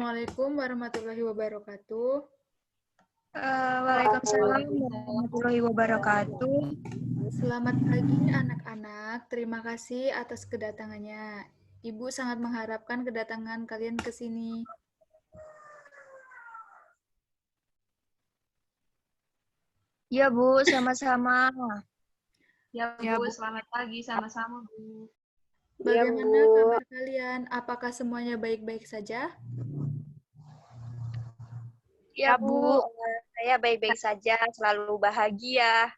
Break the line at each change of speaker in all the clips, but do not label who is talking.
Assalamualaikum warahmatullahi wabarakatuh.
Waalaikumsalam warahmatullahi wabarakatuh.
Selamat pagi anak-anak, terima kasih atas kedatangannya. Ibu sangat mengharapkan kedatangan kalian ke sini.
Ya Bu, sama-sama.
Ya Bu, selamat pagi, sama-sama Bu.
Bagaimana kabar kalian? Apakah semuanya baik-baik saja?
Ya Bu, saya baik-baik saja, selalu bahagia.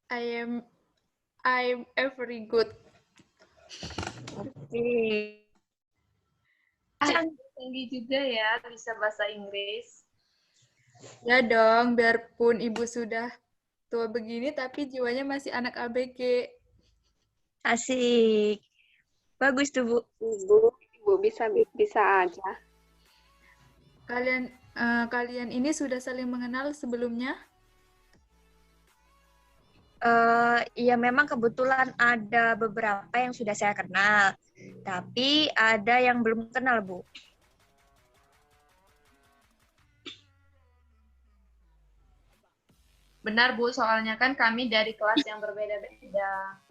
I'm very good.
Oke.
Tinggi juga ya, bisa bahasa Inggris.
Ya dong, biarpun ibu sudah tua begini, tapi jiwanya masih anak ABG.
Asik. Bagus tuh Bu.
Ibu bisa aja.
Kalian ini sudah saling mengenal sebelumnya?
Ya memang kebetulan ada beberapa yang sudah saya kenal, tapi ada yang belum kenal Bu.
Benar Bu, soalnya kan kami dari kelas yang berbeda-beda.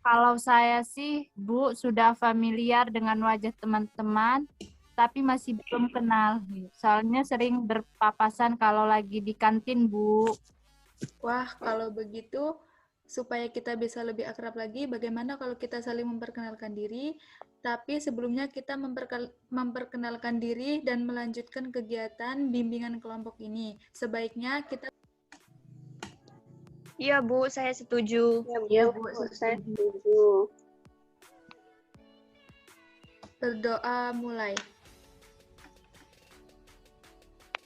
Kalau saya sih, Bu, sudah familiar dengan wajah teman-teman, tapi masih belum kenal. Soalnya sering berpapasan kalau lagi di kantin, Bu.
Wah, kalau begitu, supaya kita bisa lebih akrab lagi, bagaimana kalau kita saling memperkenalkan diri, tapi sebelumnya kita memperkenalkan diri dan melanjutkan kegiatan bimbingan kelompok ini. Sebaiknya kita...
Iya Bu, saya setuju.
Ya Bu, saya setuju.
Berdoa mulai.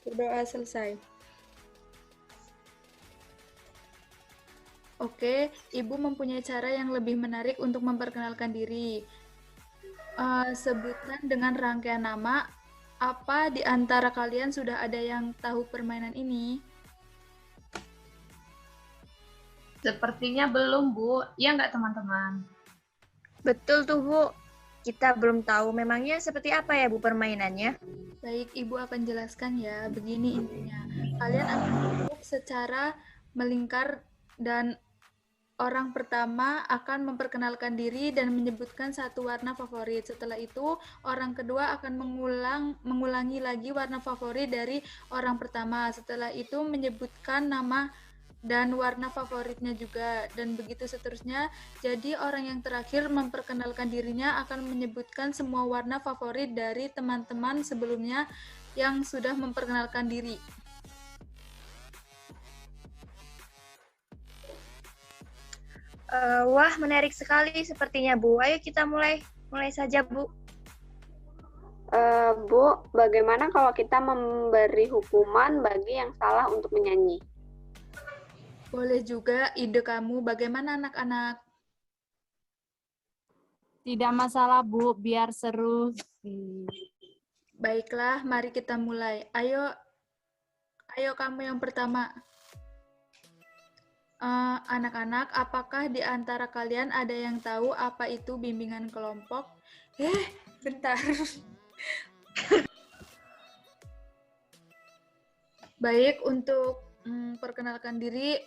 Berdoa selesai. Oke, Ibu mempunyai cara yang lebih menarik untuk memperkenalkan diri. Sebutkan dengan rangkaian nama, apa di antara kalian sudah ada yang tahu permainan ini?
Sepertinya belum Bu, ya nggak teman-teman?
Betul tuh Bu. Kita belum tahu memangnya seperti apa ya Bu permainannya.
Baik, Ibu akan jelaskan ya. Begini intinya. Kalian akan duduk secara melingkar dan orang pertama akan memperkenalkan diri dan menyebutkan satu warna favorit. Setelah itu, orang kedua akan mengulangi lagi warna favorit dari orang pertama. Setelah itu menyebutkan nama dan warna favoritnya juga, dan begitu seterusnya. Jadi orang yang terakhir memperkenalkan dirinya akan menyebutkan semua warna favorit dari teman-teman sebelumnya yang sudah memperkenalkan diri.
Wah, menarik sekali sepertinya Bu. Ayo kita mulai saja Bu.
Bu, bagaimana kalau kita memberi hukuman bagi yang salah untuk menyanyi?
Boleh juga, ide kamu bagaimana anak-anak?
Tidak masalah, Bu, biar seru.
Baiklah, mari kita mulai. Ayo kamu yang pertama. Anak-anak, apakah di antara kalian ada yang tahu apa itu bimbingan kelompok? Bentar. Baik, untuk perkenalkan diri,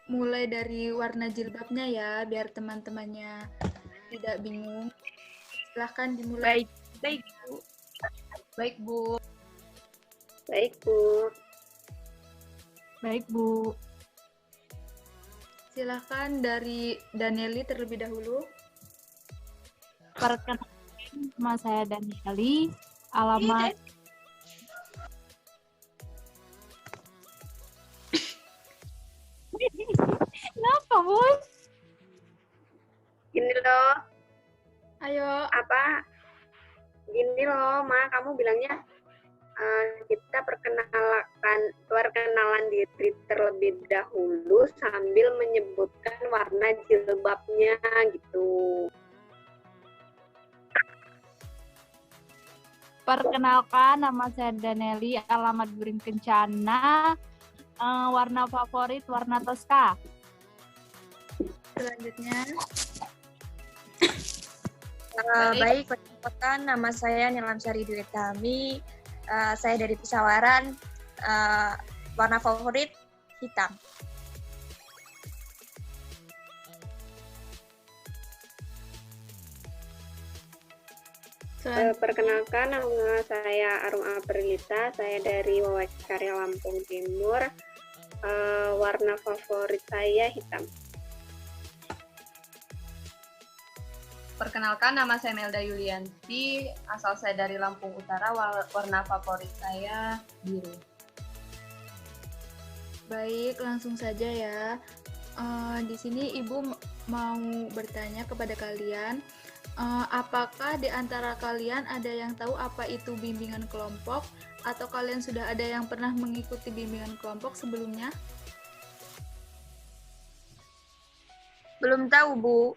mulai dari warna jilbabnya ya, biar teman-temannya tidak bingung. Silahkan dimulai.
Baik Bu.
Baik Bu.
Baik Bu.
Baik, Bu.
Silahkan dari Danieli terlebih dahulu.
Perkenalkan, nama saya Danieli. Alamat Kenapa, Bu?
Gini loh.
Ayo.
Gini loh, Ma, kamu bilangnya kita perkenalan diri terlebih dahulu sambil menyebutkan warna jilbabnya gitu.
Perkenalkan, nama saya Danieli, alamat Burin Kencana, warna favorit warna Tosca.
selanjutnya.
Baik, perkenalkan nama saya Nilamsyari Dwi Tami. Saya dari Pesawaran. Warna favorit hitam.
Perkenalkan, nama saya Arum Aprilita. Saya dari Wawakarya Lampung Timur. Warna favorit saya hitam.
Perkenalkan, nama saya Melda Yulianti, asal saya dari Lampung Utara, warna favorit saya biru.
Baik, langsung saja ya. Di sini Ibu mau bertanya kepada kalian, apakah di antara kalian ada yang tahu apa itu bimbingan kelompok, atau kalian sudah ada yang pernah mengikuti bimbingan kelompok sebelumnya?
Belum tahu, Bu.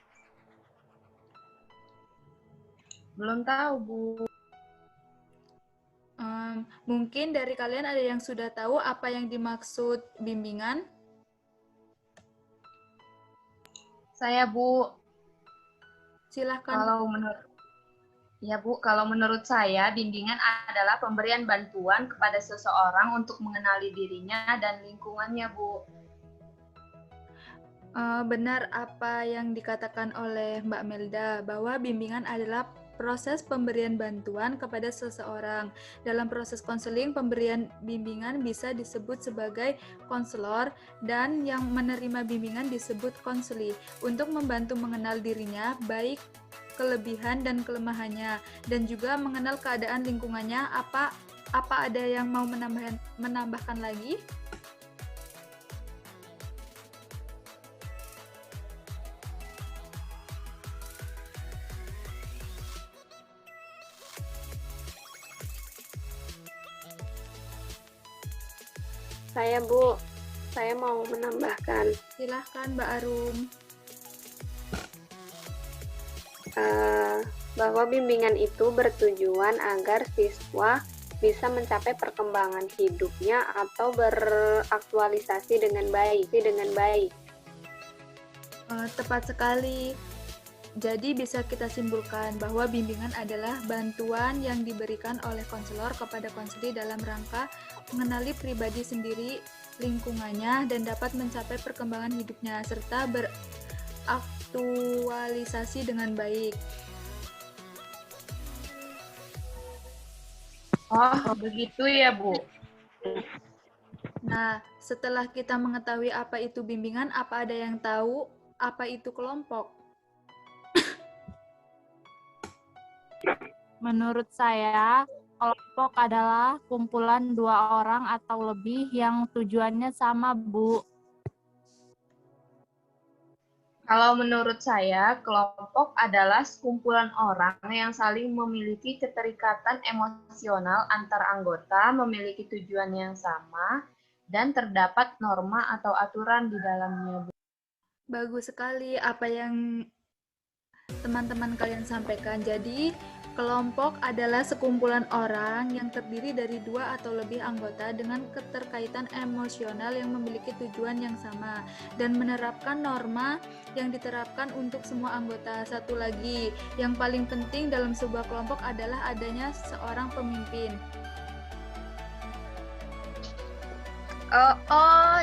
Belum tahu, Bu.
Mungkin dari kalian ada yang sudah tahu apa yang dimaksud bimbingan?
Saya, Bu,
Silahkan.
kalau menurut saya, bimbingan adalah pemberian bantuan kepada seseorang untuk mengenali dirinya dan lingkungannya, Bu.
Benar apa yang dikatakan oleh Mbak Melda, bahwa bimbingan adalah proses pemberian bantuan kepada seseorang. Dalam proses konseling, pemberian bimbingan bisa disebut sebagai konselor, dan yang menerima bimbingan disebut konseli, untuk membantu mengenal dirinya, baik kelebihan dan kelemahannya, dan juga mengenal keadaan lingkungannya. Apa ada yang mau menambahkan lagi?
Saya, Bu, saya mau menambahkan
Silahkan Mbak Arum.
Bahwa bimbingan itu bertujuan agar siswa bisa mencapai perkembangan hidupnya atau beraktualisasi dengan baik.
Tepat sekali. Jadi bisa kita simpulkan bahwa bimbingan adalah bantuan yang diberikan oleh konselor kepada konseli dalam rangka mengenali pribadi sendiri, lingkungannya, dan dapat mencapai perkembangan hidupnya, serta beraktualisasi dengan baik.
Oh, begitu ya, Bu.
Nah, setelah kita mengetahui apa itu bimbingan, apa ada yang tahu apa itu kelompok?
Menurut saya, kelompok adalah kumpulan 2 orang atau lebih yang tujuannya sama, Bu.
Kalau menurut saya, kelompok adalah sekumpulan orang yang saling memiliki keterikatan emosional antar anggota, memiliki tujuan yang sama, dan terdapat norma atau aturan di dalamnya.
Bagus sekali apa yang teman-teman kalian sampaikan. Jadi, kelompok adalah sekumpulan orang yang terdiri dari 2 atau lebih anggota dengan keterkaitan emosional yang memiliki tujuan yang sama dan menerapkan norma yang diterapkan untuk semua anggota. Satu lagi, yang paling penting dalam sebuah kelompok adalah adanya seorang pemimpin.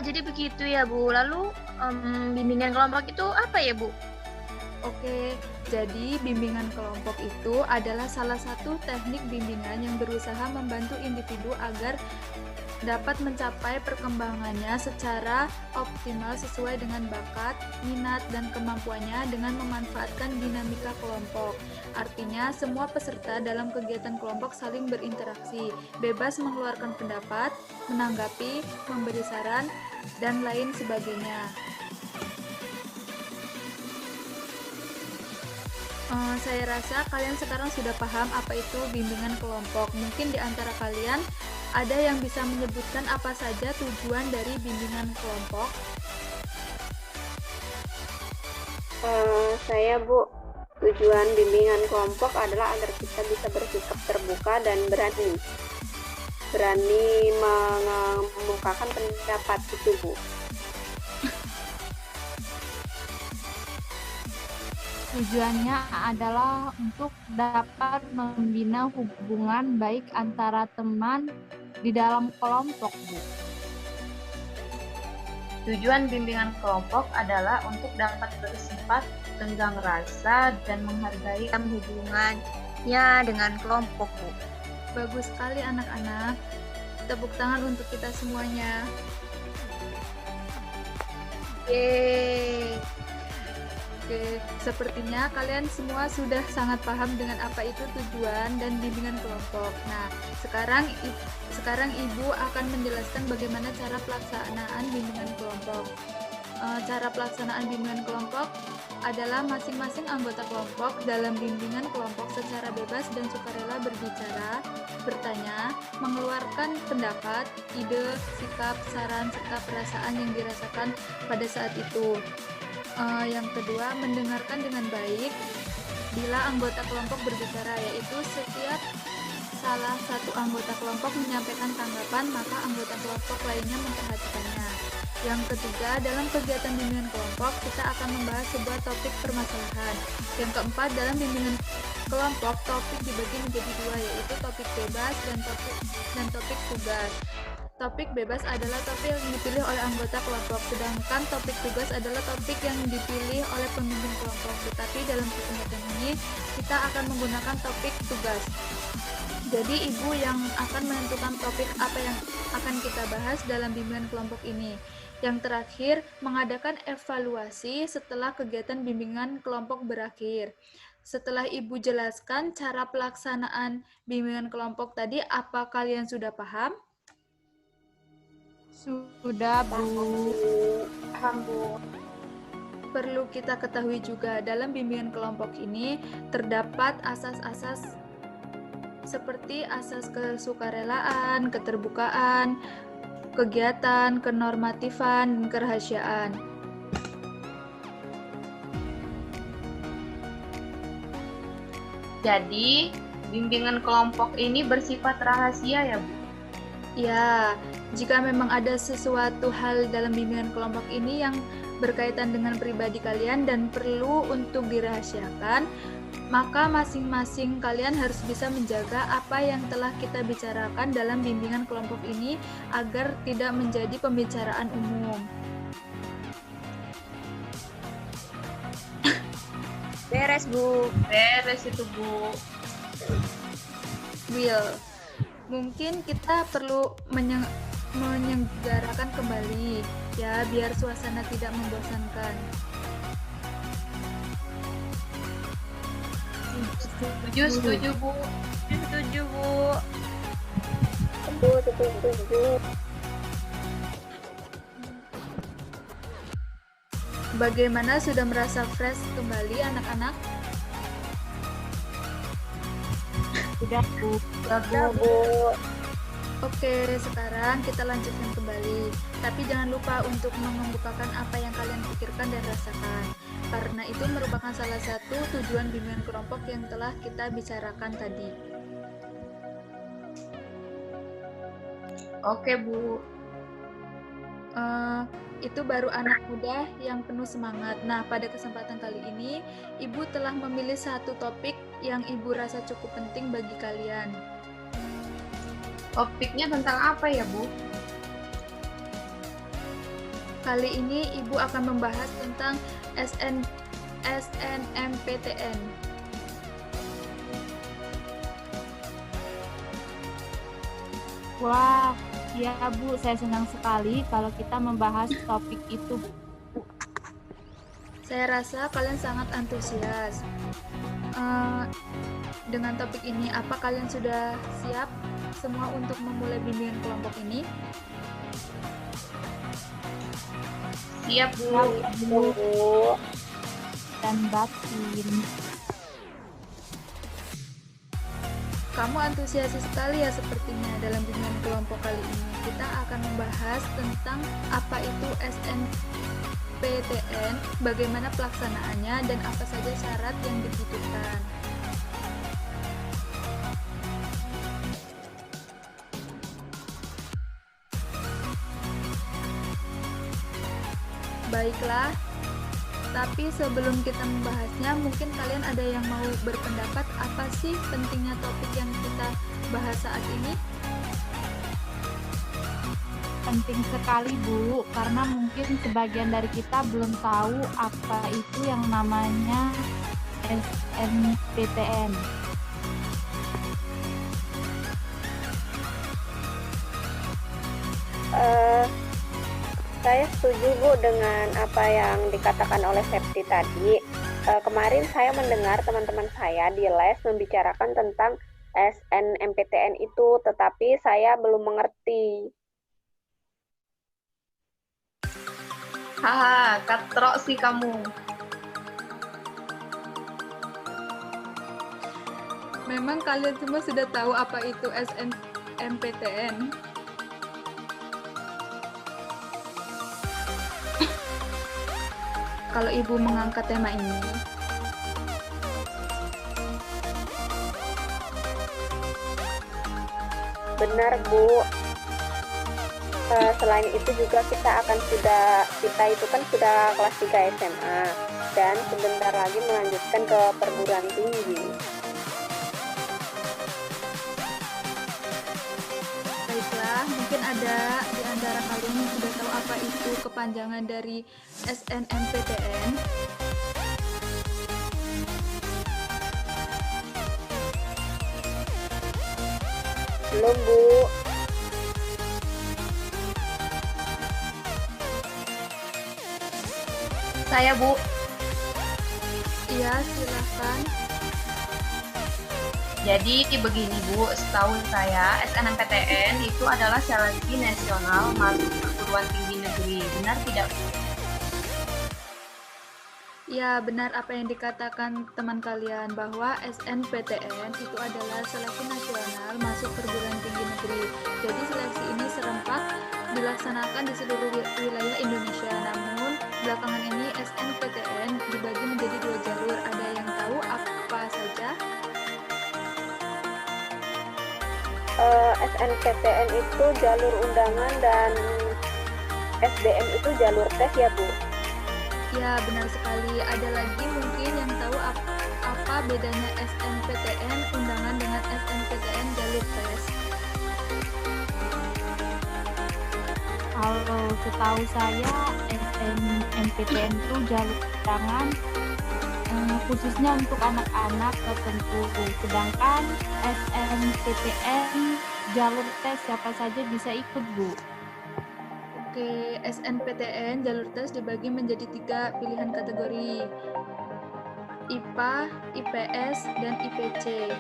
Jadi begitu ya, Bu. Lalu bimbingan kelompok itu apa ya, Bu?
Oke, jadi bimbingan kelompok itu adalah salah satu teknik bimbingan yang berusaha membantu individu agar dapat mencapai perkembangannya secara optimal sesuai dengan bakat, minat, dan kemampuannya dengan memanfaatkan dinamika kelompok. Artinya, semua peserta dalam kegiatan kelompok saling berinteraksi, bebas mengeluarkan pendapat, menanggapi, memberi saran, dan lain sebagainya. Saya rasa kalian sekarang sudah paham apa itu bimbingan kelompok. Mungkin di antara kalian ada yang bisa menyebutkan apa saja tujuan dari bimbingan kelompok?
Saya, Bu, tujuan bimbingan kelompok adalah agar kita bisa bersikap terbuka dan berani mengemukakan pendapat itu, Bu.
Tujuannya adalah untuk dapat membina hubungan baik antara teman di dalam kelompok, Bu.
Tujuan bimbingan kelompok adalah untuk dapat bersifat tenggang rasa dan menghargai
Dalam hubungannya dengan kelompok, Bu.
Bagus sekali anak-anak. Tepuk tangan untuk kita semuanya.
Yeay.
Oke, sepertinya kalian semua sudah sangat paham dengan apa itu tujuan dan bimbingan kelompok. Nah, sekarang Ibu akan menjelaskan bagaimana cara pelaksanaan bimbingan kelompok. Cara pelaksanaan bimbingan kelompok adalah masing-masing anggota kelompok dalam bimbingan kelompok secara bebas dan sukarela berbicara, bertanya, mengeluarkan pendapat, ide, sikap, saran, serta perasaan yang dirasakan pada saat itu. Yang kedua, mendengarkan dengan baik bila anggota kelompok berbicara, yaitu setiap salah satu anggota kelompok menyampaikan tanggapan, maka anggota kelompok lainnya memperhatikannya. Yang ketiga, dalam kegiatan bimbingan kelompok, kita akan membahas sebuah topik permasalahan. Yang keempat, dalam bimbingan kelompok, topik dibagi menjadi dua, yaitu topik bebas dan topik tugas. Topik bebas adalah topik yang dipilih oleh anggota kelompok, sedangkan topik tugas adalah topik yang dipilih oleh pemimpin kelompok. Tetapi dalam kesempatan ini, kita akan menggunakan topik tugas. Jadi, Ibu yang akan menentukan topik apa yang akan kita bahas dalam bimbingan kelompok ini. Yang terakhir, mengadakan evaluasi setelah kegiatan bimbingan kelompok berakhir. Setelah Ibu jelaskan cara pelaksanaan bimbingan kelompok tadi, apa kalian sudah paham?
Sudah, Bu.
Paham, Bu.
Perlu kita ketahui juga, dalam bimbingan kelompok ini terdapat asas-asas seperti asas kesukarelaan, keterbukaan, kegiatan, kenormatifan, dan kerahasiaan.
Jadi, bimbingan kelompok ini bersifat rahasia ya, Bu?
Ya, jika memang ada sesuatu hal dalam bimbingan kelompok ini yang berkaitan dengan pribadi kalian dan perlu untuk dirahasiakan, maka masing-masing kalian harus bisa menjaga apa yang telah kita bicarakan dalam bimbingan kelompok ini agar tidak menjadi pembicaraan umum.
Beres, Bu.
Beres itu, Bu.
Will, mungkin kita perlu menyelenggarakan kembali ya, biar suasana tidak membosankan.
Setuju, Bu.
Setuju, Bu.
Setuju.
Bagaimana, sudah merasa fresh kembali anak-anak?
Sudah, Bu.
Sudah, Bu.
Oke, sekarang kita lanjutkan kembali. Tapi jangan lupa untuk mengemukakan apa yang kalian pikirkan dan rasakan. Karena itu merupakan salah satu tujuan bimbingan kelompok yang telah kita bicarakan tadi.
Oke, Bu.
Itu baru anak muda yang penuh semangat. Nah, pada kesempatan kali ini, Ibu telah memilih satu topik yang Ibu rasa cukup penting bagi kalian.
Topiknya tentang apa ya, Bu?
Kali ini Ibu akan membahas tentang SNMPTN.
Wah, ya Bu, saya senang sekali kalau kita membahas topik itu, Bu.
Saya rasa kalian sangat antusias dengan topik ini. Apa kalian sudah siap semua untuk memulai bimbingan kelompok ini?
Siap, Bu.
Bu.
Dan batin.
Kamu antusias sekali ya sepertinya dalam bimbingan kelompok kali ini. Kita akan membahas tentang apa itu SNMPTN, bagaimana pelaksanaannya, dan apa saja syarat yang dibutuhkan. Baiklah, Tapi sebelum kita membahasnya, mungkin kalian ada yang mau berpendapat apa sih pentingnya topik yang kita bahas saat ini?
Penting sekali Bu, karena mungkin sebagian dari kita belum tahu apa itu yang namanya SNMPTN.
Saya setuju Bu dengan apa yang dikatakan oleh Septi tadi. Kemarin saya mendengar teman-teman saya di les membicarakan tentang SNMPTN itu, tetapi saya belum mengerti.
Haha, katrok sih kamu.
Memang kalian semua sudah tahu apa itu SNMPTN? Kalau Ibu mengangkat tema ini,
Benar Bu. Selain itu juga kita itu kan sudah kelas 3 SMA dan sebentar lagi melanjutkan ke perguruan tinggi.
baiklah, mungkin ada di antara kalian yang sudah tahu apa itu kepanjangan dari SNMPTN.
Belum Bu.
Saya Bu.
Iya, silakan.
Jadi begini Bu, setahu saya SNMPTN itu adalah seleksi nasional masuk perguruan tinggi negeri. Benar tidak Bu?
Ya, benar apa yang dikatakan teman kalian bahwa SNPTN itu adalah seleksi nasional masuk perguruan tinggi negeri. Jadi seleksi ini serempak dilaksanakan di seluruh wilayah Indonesia. Namun belakangan ini SNPTN dibagi menjadi 2 jalur. Ada yang tahu apa saja?
SNPTN itu jalur undangan dan SBM itu jalur tes ya Bu.
Ya, benar sekali. Ada lagi mungkin yang tahu apa bedanya SNPTN undangan dengan SNPTN jalur tes?
Kalau setahu saya SNMPTN itu jalur undangan khususnya untuk anak-anak tertentu. Sedangkan SNMPTN jalur tes siapa saja bisa ikut Bu.
Oke, SNPTN jalur tes dibagi menjadi 3 pilihan kategori: IPA, IPS, dan IPC.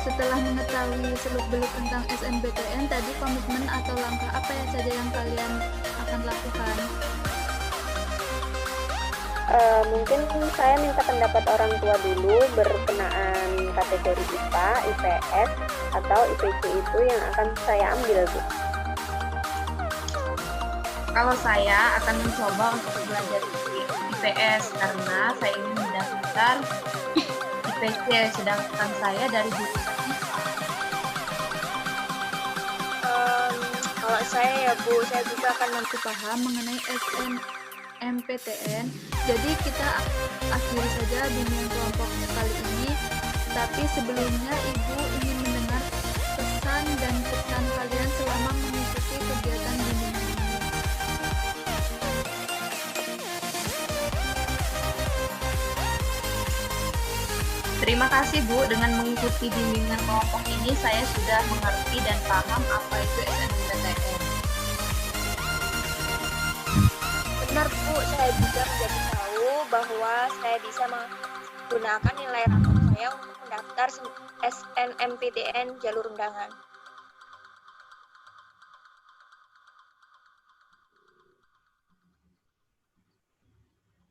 Setelah mengetahui seluk-beluk tentang SNMPTN, tadi komitmen atau langkah apa ya saja yang kalian akan lakukan?
Mungkin saya minta pendapat orang tua dulu berkenaan kategori IPA, IPS, atau IPC itu yang akan saya ambil Bu.
Kalau saya akan mencoba untuk belajar IPS karena saya ingin mendaftar IPC, sedangkan saya dari jurusan IPA.
Kalau saya ya Bu, saya juga akan
Paham mengenai SNMPTN. Jadi kita akhiri saja bimbingan kelompok kali ini. Tapi sebelumnya Ibu ingin mendengar pesan dan pesan kalian selama mengikuti kegiatan bimbingan ini.
Terima kasih Bu, dengan mengikuti bimbingan kelompok ini saya sudah mengerti dan paham apa itu SNMPTN.
benar Bu, saya juga menjadi tahu bahwa saya bisa menggunakan nilai rapor saya untuk mendaftar SNMPTN jalur undangan.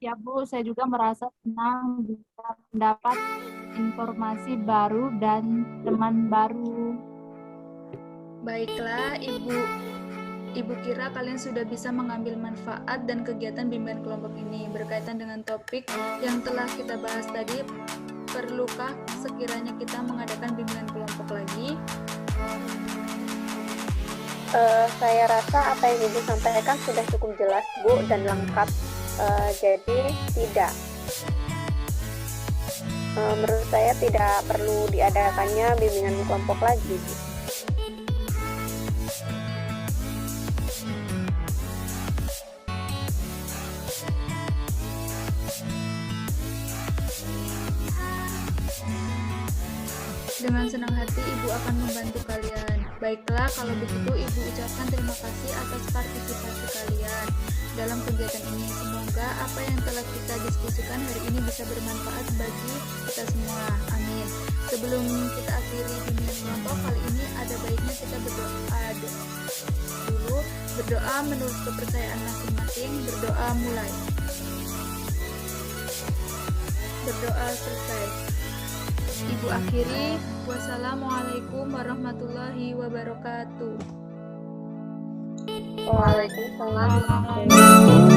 Ya Bu, saya juga merasa senang bisa mendapat informasi baru dan teman baru.
Baiklah, Ibu kira kalian sudah bisa mengambil manfaat dan kegiatan bimbingan kelompok ini berkaitan dengan topik yang telah kita bahas tadi, perlukah sekiranya kita mengadakan bimbingan kelompok lagi?
Saya rasa apa yang Ibu sampaikan sudah cukup jelas, Bu, dan lengkap. Jadi tidak. Menurut saya tidak perlu diadakannya bimbingan kelompok lagi, Bu.
Dengan senang hati Ibu akan membantu kalian. Baiklah, kalau begitu Ibu ucapkan terima kasih atas partisipasi kalian dalam kegiatan ini. Semoga apa yang telah kita diskusikan hari ini bisa bermanfaat bagi kita semua. Amin. Sebelum kita akhiri bimbingan kelompok kali ini, ada baiknya kita berdoa dulu. Berdoa menurut kepercayaan masing-masing. Berdoa mulai. Berdoa selesai. Ibu akhiri, wassalamualaikum warahmatullahi wabarakatuh.
Waalaikumsalam warahmatullahi wabarakatuh.